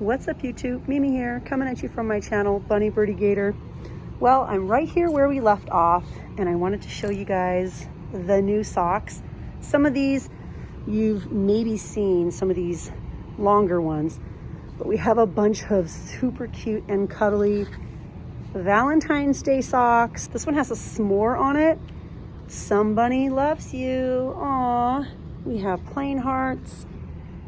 What's up YouTube? Mimi here, coming at you from my channel, Bunny Birdie Gator. Well, I'm right here where we left off, and I wanted to show you guys the new socks. Some of these you've maybe seen, some of these longer ones, but we have a bunch of super cute and cuddly Valentine's Day socks. This one has a s'more on it. Somebody loves you. Aww. We have plain hearts.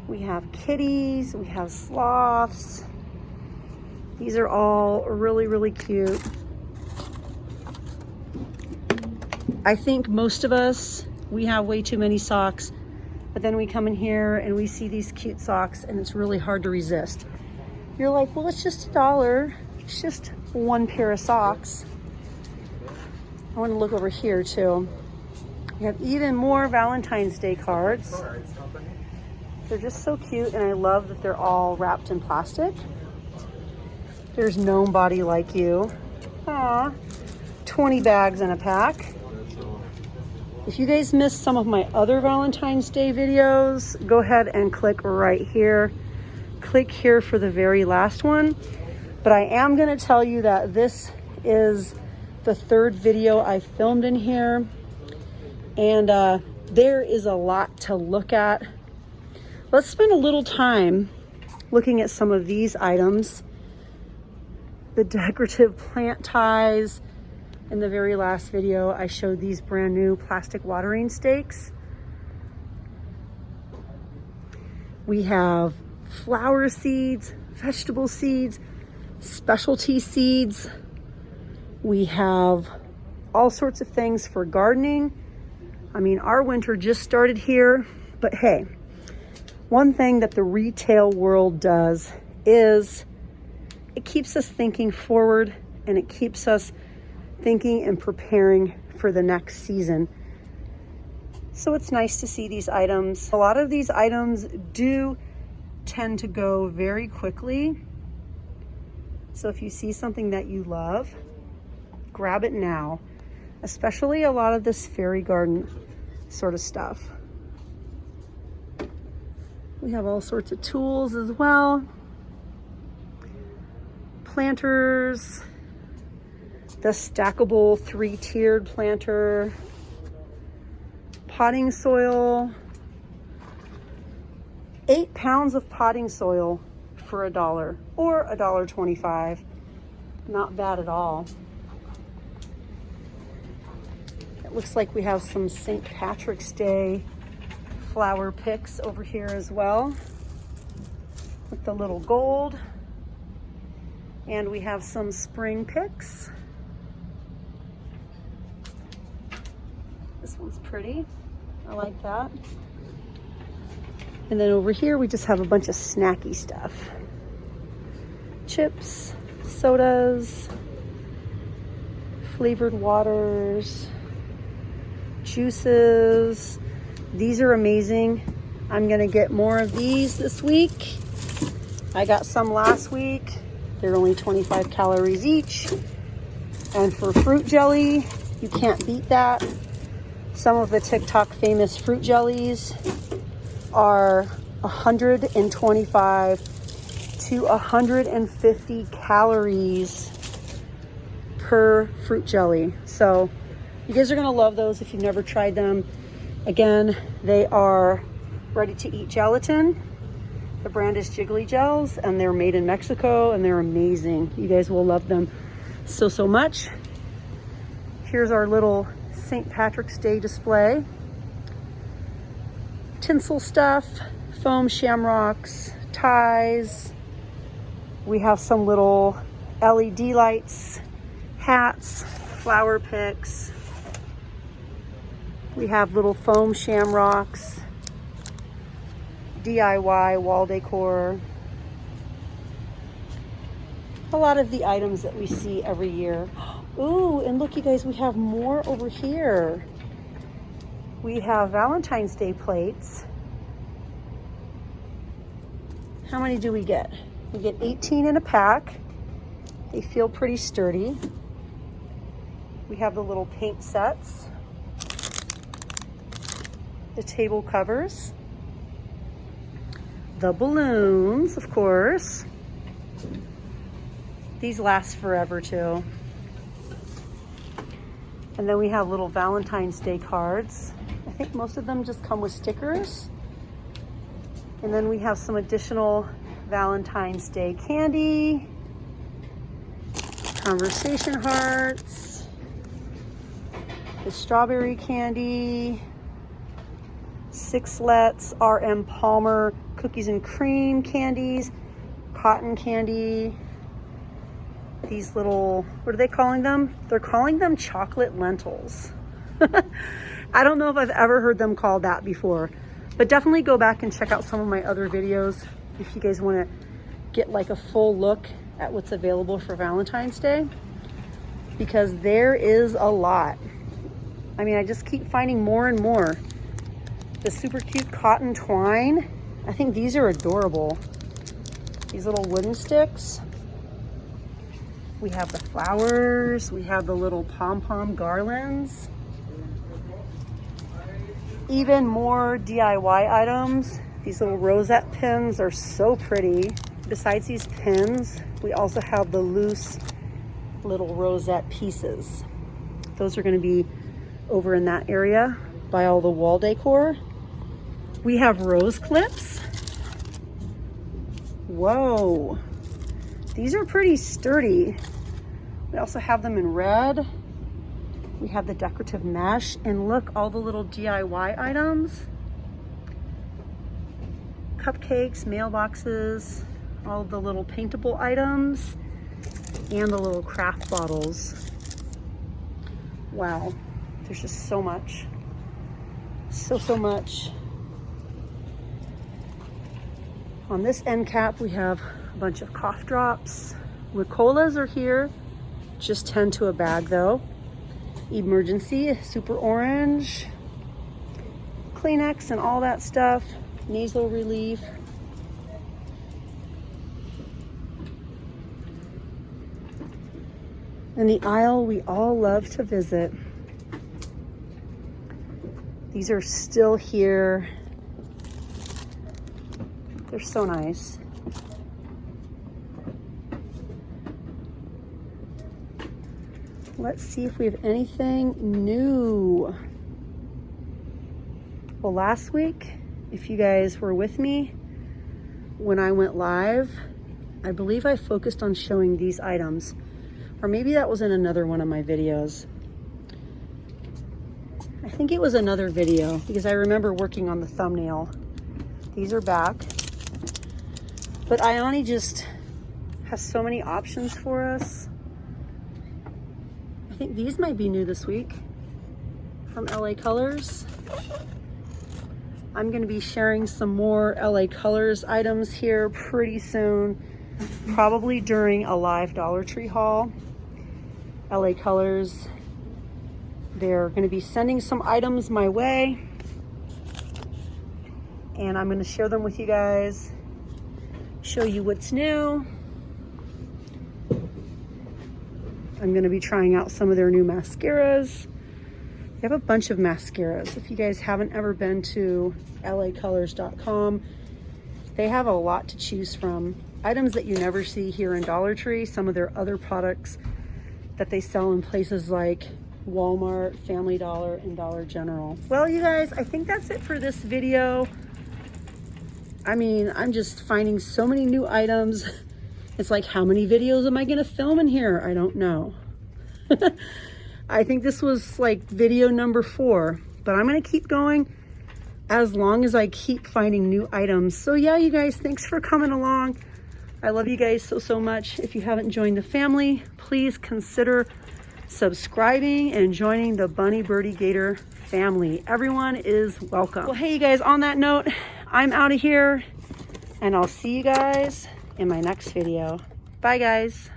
We have kitties, we have sloths. These are all really, really cute. I think most of us, we have way too many socks, but then we come in here and we see these cute socks and it's really hard to resist. You're like, well, it's just $1. It's just one pair of socks. I want to look over here too. We have even more Valentine's Day cards. They're just so cute, and I love that they're all wrapped in plastic. There's Gnome Body Like You. Aw, 20 bags in a pack. If you guys missed some of my other Valentine's Day videos, go ahead and click right here. Click here for the very last one. But I am gonna tell you that this is the third video I filmed in here, and there is a lot to look at. Let's spend a little time looking at some of these items. The decorative plant ties. In the very last video, I showed these brand new plastic watering stakes. We have flower seeds, vegetable seeds, specialty seeds. We have all sorts of things for gardening. I mean, our winter just started here, but hey, one thing that the retail world does is it keeps us thinking forward, and it keeps us thinking and preparing for the next season. So it's nice to see these items. A lot of these items do tend to go very quickly. So if you see something that you love, grab it now, especially a lot of this fairy garden sort of stuff. We have all sorts of tools as well. Planters, the stackable 3-tiered planter, potting soil, 8 pounds of potting soil for $1 or $1.25. Not bad at all. It looks like we have some St. Patrick's Day flower picks over here as well, with the little gold. And we have some spring picks. This one's pretty. I like that. And then over here we just have a bunch of snacky stuff. Chips, sodas, flavored waters, juices. These are amazing. I'm gonna get more of these this week. I got some last week. They're only 25 calories each. And for fruit jelly, you can't beat that. Some of the TikTok famous fruit jellies are 125 to 150 calories per fruit jelly. So you guys are gonna love those if you've never tried them. Again, they are ready-to-eat gelatin. The brand is Jiggly Gels, and they're made in Mexico, and they're amazing. You guys will love them so much. Here's our little St. Patrick's Day display. Tinsel stuff, foam shamrocks, ties. We have some little LED lights, hats, flower picks. We have little foam shamrocks, DIY wall decor. A lot of the items that we see every year. Ooh, and look you guys, we have more over here. We have Valentine's Day plates. How many do we get? We get 18 in a pack. They feel pretty sturdy. We have the little paint sets. The table covers, the balloons, of course, These last forever too. And then we have little Valentine's Day cards. I think most of them just come with stickers. And then we have some additional Valentine's Day candy, conversation hearts, the strawberry candy, Sixlets, RM Palmer cookies and cream candies, cotton candy, these little, what are they calling them? They're calling them chocolate lentils. I don't know if I've ever heard them called that before, but definitely go back and check out some of my other videos if you guys want to get like a full look at what's available for Valentine's Day, because there is a lot. I mean, I just keep finding more and more. The super cute cotton twine. I think these are adorable. These little wooden sticks. We have the flowers. We have the little pom-pom garlands. Even more DIY items. These little rosette pins are so pretty. Besides these pins, we also have the loose little rosette pieces. Those are going to be over in that area by all the wall decor. We have rose clips. Whoa, these are pretty sturdy. We also have them in red. We have the decorative mesh, and look, all the little DIY items. Cupcakes, mailboxes, all the little paintable items, and the little craft bottles. Wow, there's just so much. So much. On this end cap, we have a bunch of cough drops. Ricolas are here, just 10 to a bag though. Emergency, super orange, Kleenex and all that stuff, nasal relief. And the aisle we all love to visit. These are still here. They're so nice. Let's see if we have anything new. Well, last week, if you guys were with me when I went live, I believe I focused on showing these items, or maybe that was in another one of my videos. I think it was another video because I remember working on the thumbnail. These are back. But Ioni just has so many options for us. I think these might be new this week from LA Colors. I'm going to be sharing some more LA Colors items here pretty soon, probably during a live Dollar Tree haul. LA Colors, they're going to be sending some items my way, and I'm going to share them with you guys, show you what's new. I'm going to be trying out some of their new mascaras. They have a bunch of mascaras. If you guys haven't ever been to lacolors.com, they have a lot to choose from. Items that you never see here in Dollar Tree, some of their other products that they sell in places like Walmart, Family Dollar, and Dollar General. Well, you guys, I think that's it for this video. I mean, I'm just finding so many new items. It's like, how many videos am I gonna film in here? I don't know. I think this was like video number 4, but I'm gonna keep going as long as I keep finding new items. So yeah, you guys, thanks for coming along. I love you guys so much. If you haven't joined the family, please consider subscribing and joining the Bunny Birdie Gator family. Everyone is welcome. Well, hey you guys, on that note, I'm out of here, and I'll see you guys in my next video. Bye guys.